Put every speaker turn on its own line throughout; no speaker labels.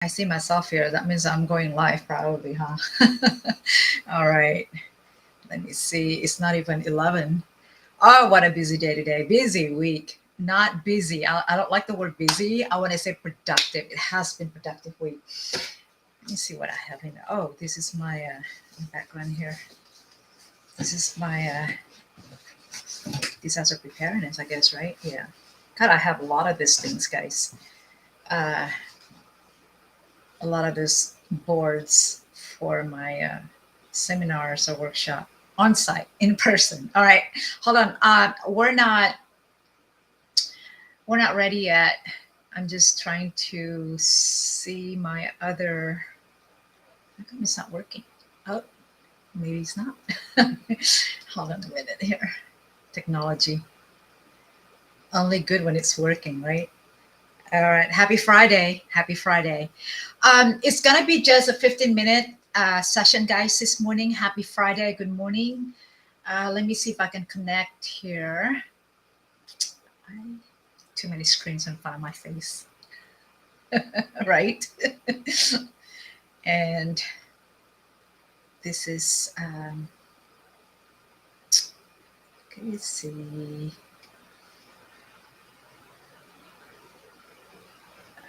I see myself here. That means I'm going live probably, huh? All right. Let me see. It's not even 11. Oh, what a busy day today. Busy week. Not busy. I don't like the word busy. I want to say productive. It has been productive week. Let me see what I have in. Oh, this is my background here. This is my disaster preparedness, I guess, right? Yeah. God, I have a lot of these things, guys. Uh, a lot of these boards for my seminars or workshop on site, in person. All right, hold on. We're not ready yet. I'm just trying to see my other. How come it's not working? Oh, maybe it's not. Hold on a minute here. Technology. Only good when it's working, right? All right. Happy Friday. Happy Friday. It's going to be just a 15-minute session, guys, this morning. Happy Friday. Good morning. Let me see if I can connect here. Too many screens in front of my face, right? And this is, okay, let's see.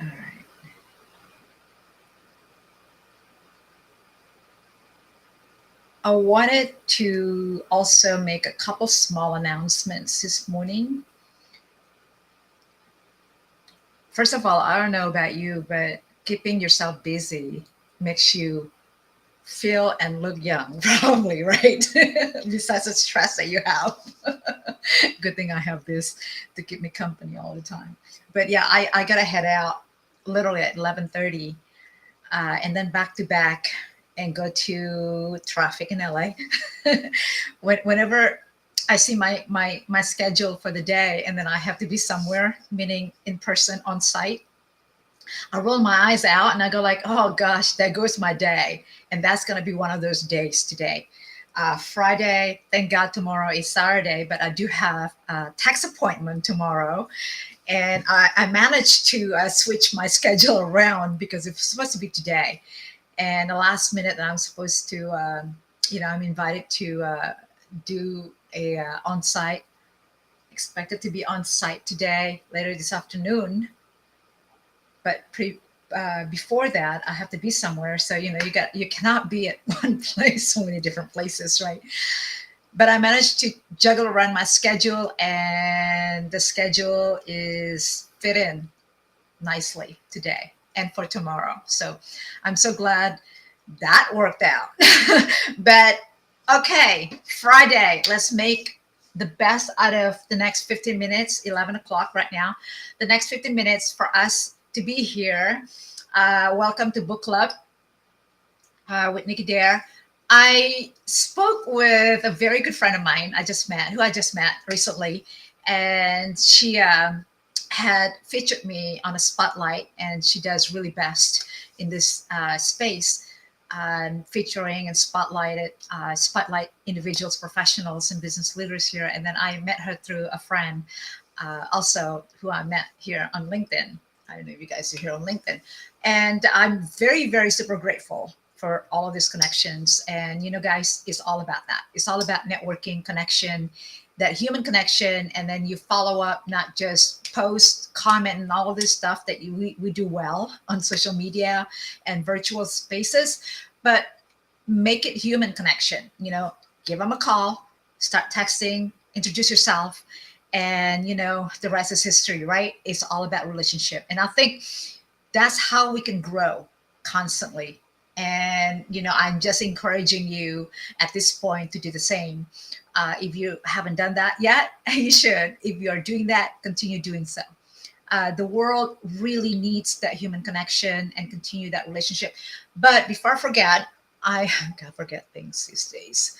All right. I wanted to also make a couple small announcements this morning. First of all, I don't know about you, but keeping yourself busy makes you feel and look young, probably, right? Besides the stress that you have. Good thing I have this to keep me company all the time. But yeah, I gotta head out literally at 11:30, and then back to back and go to traffic in LA. Whenever I see my schedule for the day, and then I have to be somewhere, meaning in person on site, I roll my eyes out and I go like, oh gosh, there goes my day. And that's going to be one of those days today. Friday, thank God tomorrow is Saturday, but I do have a tax appointment tomorrow. And I managed to switch my schedule around because it was supposed to be today. And the last minute that I'm supposed to, I'm invited to do a on-site, expected to be on site today, later this afternoon, but before that I have to be somewhere, so you cannot be at one place, so many different places, right? But I managed to juggle around my schedule, and the schedule is fit in nicely today and for tomorrow, so I'm so glad that worked out. But okay, Friday, let's make the best out of the next 15 minutes, 11 o'clock right now. The next 15 minutes for us to be here. Welcome to Book Club with Nicky Dare. I spoke with a very good friend of mine who I just met recently, and she had featured me on a spotlight, and she does really best in this space, featuring and spotlight individuals, professionals, and business leaders here. And then I met her through a friend, also who I met here on LinkedIn. I don't know if you guys are here on LinkedIn. And I'm very, very super grateful for all of these connections. And, guys, it's all about that. It's all about networking, connection, that human connection. And then you follow up, not just post, comment, and all of this stuff that we do well on social media and virtual spaces, but make it human connection. Give them a call, start texting, introduce yourself, and the rest is history, right? It's all about relationship, and I think that's how we can grow constantly. And I'm just encouraging you at this point to do the same. If you haven't done that yet, you should. If you are doing that, continue doing so. The world really needs that human connection and continue that relationship. But before I forget, I can't forget things these days.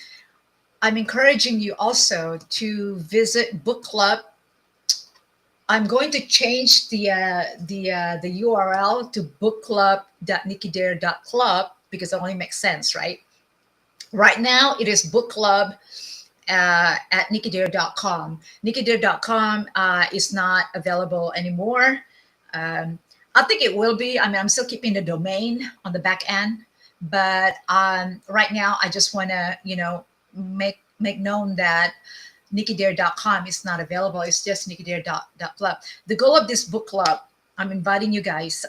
I'm encouraging you also to visit book club. I'm going to change the URL to bookclub.nickydare.club because it only makes sense, right? Right now, it is book club at nickydare.com. Nickydare.com is not available anymore. Um, I think it will be. I mean, I'm still keeping the domain on the back end, but right now I just want to, make known that nickydare.com is not available. It's just nickydare.club. The goal of this book club, I'm inviting you guys.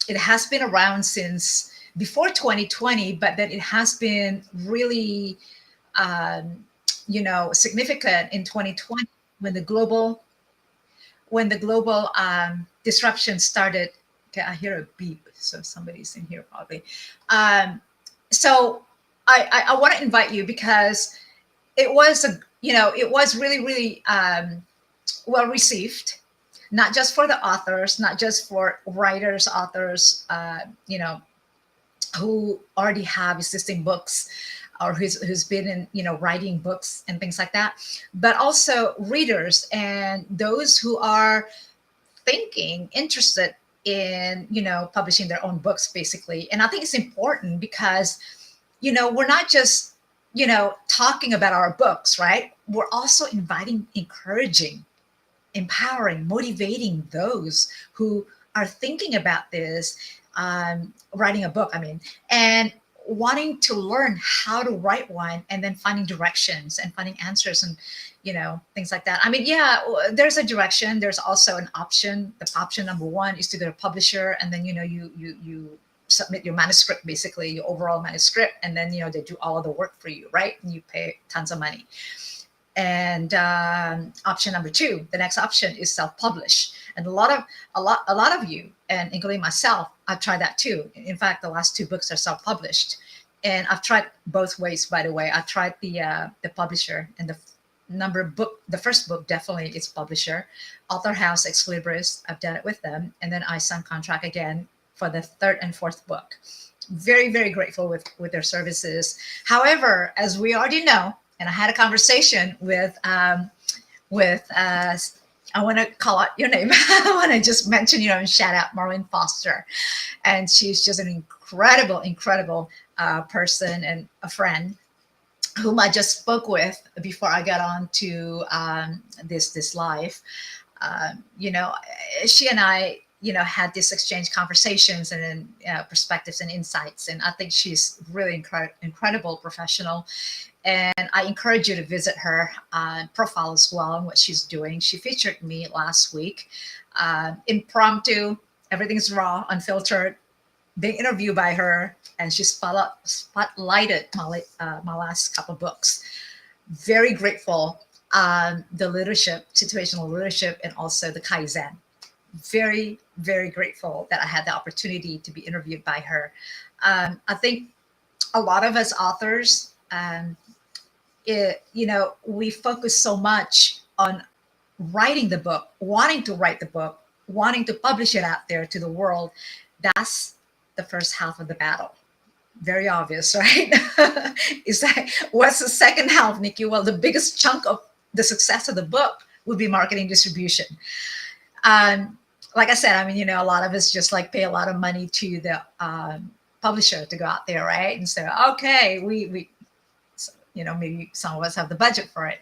It has been around since before 2020, but then it has been really, um, significant in 2020 when the global disruption started. Okay, I hear a beep, so somebody's in here probably. Um, so I want to invite you because it was really really well received, not just for the authors, not just for writers, authors, who already have existing books or who's been in writing books and things like that, but also readers and those who are thinking, interested in publishing their own books basically. And I think it's important because we're not just talking about our books, right? We're also inviting, encouraging, empowering, motivating those who are thinking about this, writing a book, I mean, and wanting to learn how to write one, and then finding directions and finding answers and things like that. I mean, yeah, there's a direction. There's also an option. The option number one is to go to a publisher, and then you submit your manuscript, basically your overall manuscript, and then they do all of the work for you, right? And you pay tons of money. And option number two, the next option is self-publish. And a lot of you, and including myself, I've tried that too. In fact, the last two books are self-published, and I've tried both ways. By the way, I've tried the publisher, and the first book definitely is publisher, Author House Ex Libris. I've done it with them, and then I signed contract again for the third and fourth book. Very very grateful with their services. However, as we already know, and I had a conversation with I want to call out your name. I want to just mention, and shout out Marlene Foster, and she's just an incredible person and a friend whom I just spoke with before I got on to this live. She and I had this exchange conversations and then perspectives and insights, and I think she's really incredible professional. And I encourage you to visit her profile as well and what she's doing. She featured me last week, impromptu, everything's raw, unfiltered, being interviewed by her, and she spotlighted my last couple books. Very grateful. The leadership, situational leadership, and also the Kaizen. Very, very grateful that I had the opportunity to be interviewed by her. I think a lot of us authors, we focus so much on writing the book, wanting to write the book, wanting to publish it out there to the world. That's the first half of the battle. Very obvious, right? It's like, what's the second half, Nikki? Well, the biggest chunk of the success of the book would be marketing distribution. Like I said, I mean, a lot of us just like pay a lot of money to the publisher to go out there, right? And so, okay, we maybe some of us have the budget for it.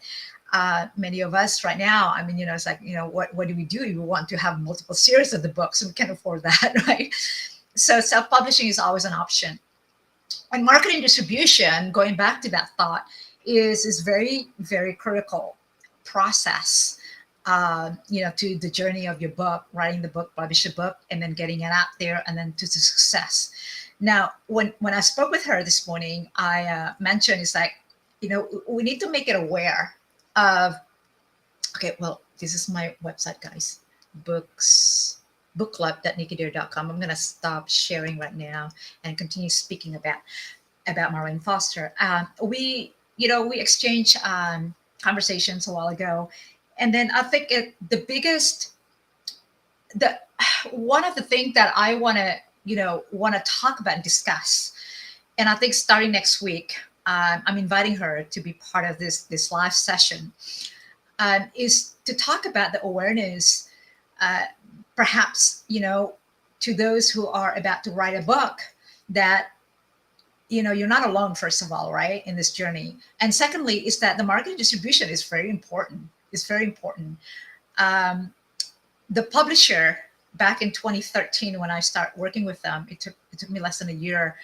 Many of us right now, I mean, it's like, what do we do? We want to have multiple series of the books, and we can't afford that, right? So self-publishing is always an option. And marketing distribution, going back to that thought, is very, very critical process, to the journey of your book, writing the book, publish a book, and then getting it out there, and then to the success. Now, when I spoke with her this morning, I mentioned, it's like, we need to make it aware of, okay, well, this is my website, guys, bookclub.nickydare.com. I'm going to stop sharing right now and continue speaking about Marlene Foster. We exchanged conversations a while ago, and then I think one of the things that I want to talk about and discuss, and I think starting next week, I'm inviting her to be part of this live session, is to talk about the awareness, perhaps, to those who are about to write a book, that, you're not alone, first of all, right, in this journey. And secondly, is that the marketing distribution is very important. It's very important. The publisher back in 2013 when I started working with them. It took me less than a year,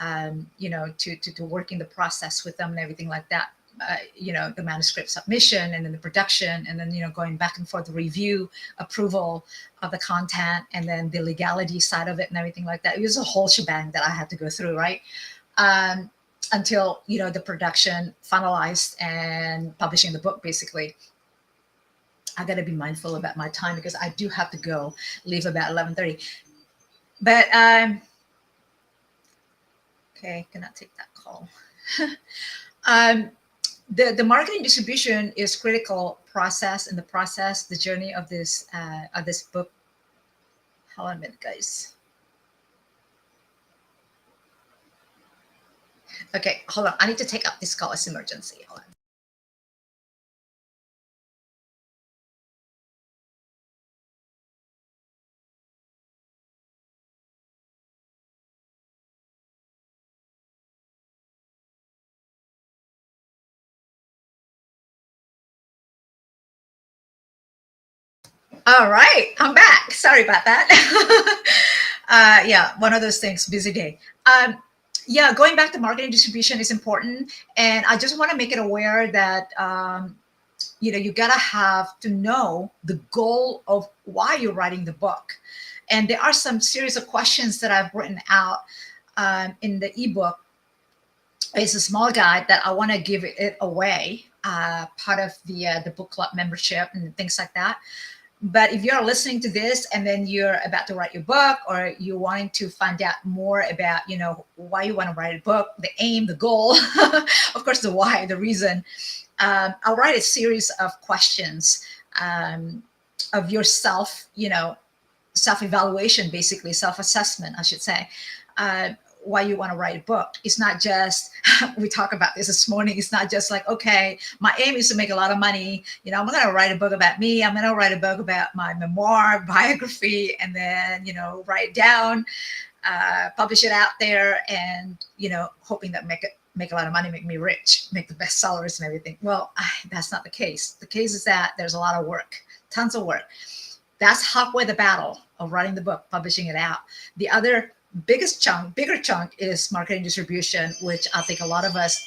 to working the process with them and everything like that. The manuscript submission and then the production and then going back and forth, the review, approval of the content, and then the legality side of it and everything like that. It was a whole shebang that I had to go through, right? Until the production finalized and publishing the book. Basically, I got to be mindful about my time because I do have to go leave about 11:30. But okay, cannot take that call. The marketing distribution is critical process in the process, the journey of this book. Hold on a minute, guys. Okay, hold on. I need to take up this call as emergency. Hold on. All right, I'm back. Sorry about that. Yeah, one of those things, busy day. Yeah, going back to marketing distribution is important. And I just want to make it aware that, you got to have to know the goal of why you're writing the book. And there are some series of questions that I've written out in the ebook. It's a small guide that I want to give it away, part of the book club membership and things like that. But if you're listening to this and then you're about to write your book, or you're wanting to find out more about, why you want to write a book, the aim, the goal, of course, the why, the reason, I'll write a series of questions of yourself, self-evaluation, basically self-assessment, I should say, why you want to write a book. It's not just, we talked about this morning, it's not just like, okay, my aim is to make a lot of money. I'm going to write a book about me. I'm going to write a book about my memoir, biography, and then, write it down, publish it out there, and, hoping that make a lot of money, make me rich, make the bestsellers and everything. Well, that's not the case. The case is that there's a lot of work, tons of work. That's halfway the battle of writing the book, publishing it out. The other bigger chunk is marketing distribution, which I think a lot of us,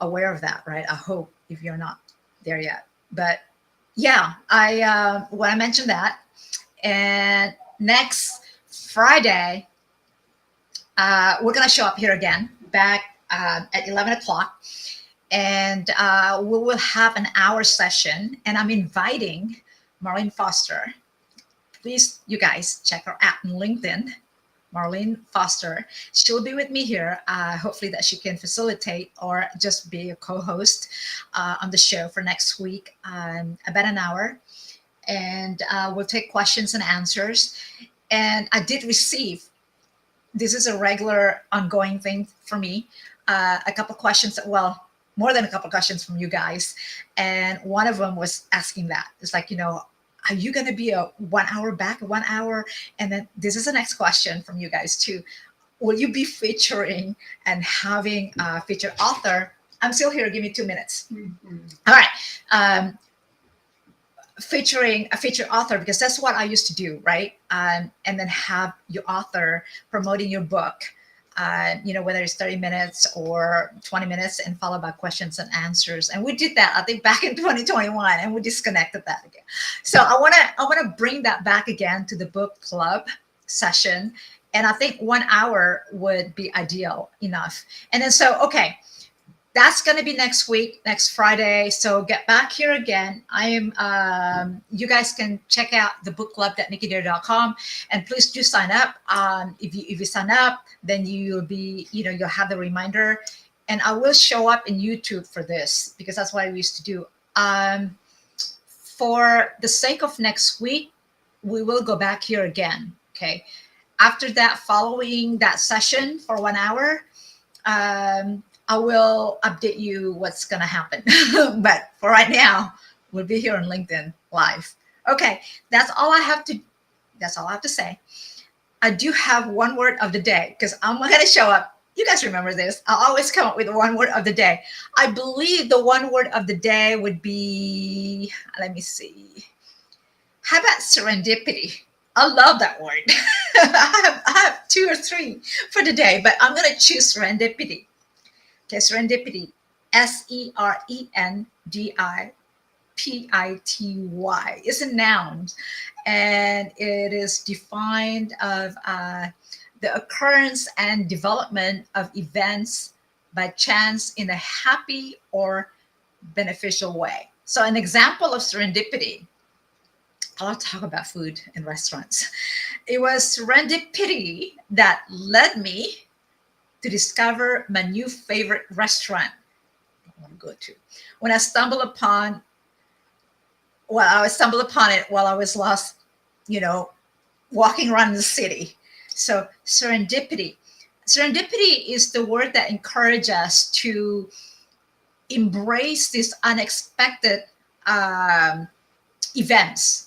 aware of that, right? I hope, if you're not there yet. But yeah, when I mentioned that, and next Friday, we're gonna show up here again, back at 11 o'clock, and we will have an hour session, and I'm inviting Marlene Foster. Please, you guys, check her out on LinkedIn, Marlene Foster. She'll be with me here. Hopefully that she can facilitate or just be a co-host on the show for next week, about an hour. And we'll take questions and answers. And I did receive, this is a regular ongoing thing for me, a couple questions, well, more than a couple questions from you guys. And one of them was asking that. It's like, are you going to be a 1 hour back, 1 hour? And then this is the next question from you guys too. Will you be featuring and having a featured author? I'm still here. Give me 2 minutes. Mm-hmm. All right. Featuring a featured author, because that's what I used to do, right? And then have your author promoting your book, whether it's 30 minutes or 20 minutes, and followed by questions and answers. And we did that, I think, back in 2021, and we disconnected that again. So I wanna bring that back again to the book club session. And I think 1 hour would be ideal enough. And then, okay, that's going to be next week, next Friday. So get back here again. You guys can check out the book club.nickydare.com, and please do sign up. If you sign up, then you'll be, you'll have the reminder, and I will show up in YouTube for this, because that's what I used to do. For the sake of next week, we will go back here again. Okay. After that, following that session for 1 hour, I will update you what's going to happen. But for right now, we'll be here on LinkedIn live. Okay, that's all I have to say. I do have one word of the day, because I'm going to show up. You guys remember this. I always come up with the one word of the day. I believe the one word of the day would be, let me see, How about serendipity? I love that word. I have two or three for the day, but I'm going to choose serendipity. Okay, serendipity. Serendipity is a noun, and it is defined of the occurrence and development of events by chance in a happy or beneficial way. So, an example of serendipity, I'll talk about food in restaurants. It was serendipity that led me to discover my new favorite restaurant I want to go to. When I stumbled upon, I stumbled upon it while I was lost, you know, walking around the city. So serendipity. Serendipity is the word that encourages us to embrace these unexpected um, events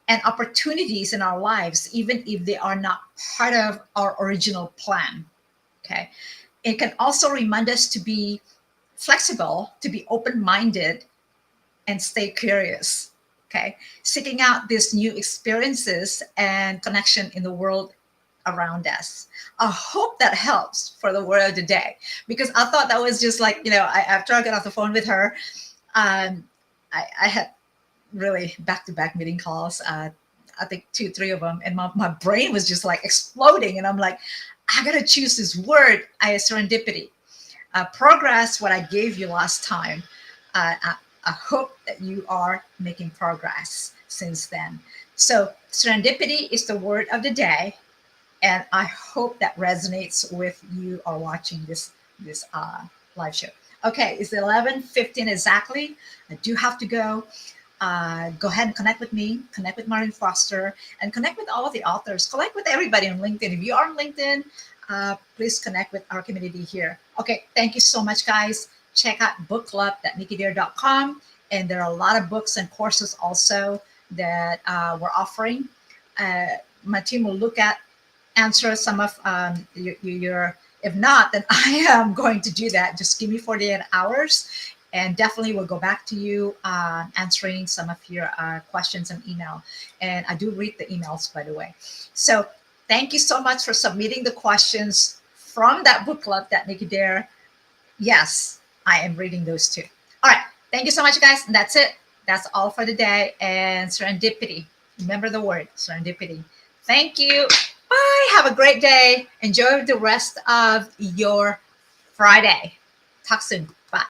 and opportunities in our lives, even if they are not part of our original plan. Okay. It can also remind us to be flexible, to be open minded, and stay curious. Okay. Seeking out these new experiences and connection in the world around us. I hope that helps for the word of the day, because I thought that was just like, after I got off the phone with her, um, I had really back-to-back meeting calls. I think two, three of them, and my brain was just like exploding. And I'm like, I gotta choose this word. Serendipity, progress. What I gave you last time. I hope that you are making progress since then. So serendipity is the word of the day, and I hope that resonates with you or watching this live show. Okay, it's 11:15 exactly. I do have to go. Go ahead and connect with me, connect with Martin Foster, and connect with all of the authors. Connect with everybody on LinkedIn. If you are on LinkedIn, please connect with our community here. Okay, thank you so much, guys. Check out bookclub.nickydare.com. And there are a lot of books and courses also that we're offering. Uh, my team will look at, answer some of your, if not, then I am going to do that. Just give me 48 hours and definitely we'll go back to you answering some of your questions and email. And I do read the emails, by the way. So thank you so much for submitting the questions from that book club, that Nicky Dare. Yes, I am reading those too. All right. Thank you so much, guys. And that's it. That's all for the day. And serendipity. Remember the word serendipity. Thank you. Bye. Have a great day. Enjoy the rest of your Friday. Talk soon.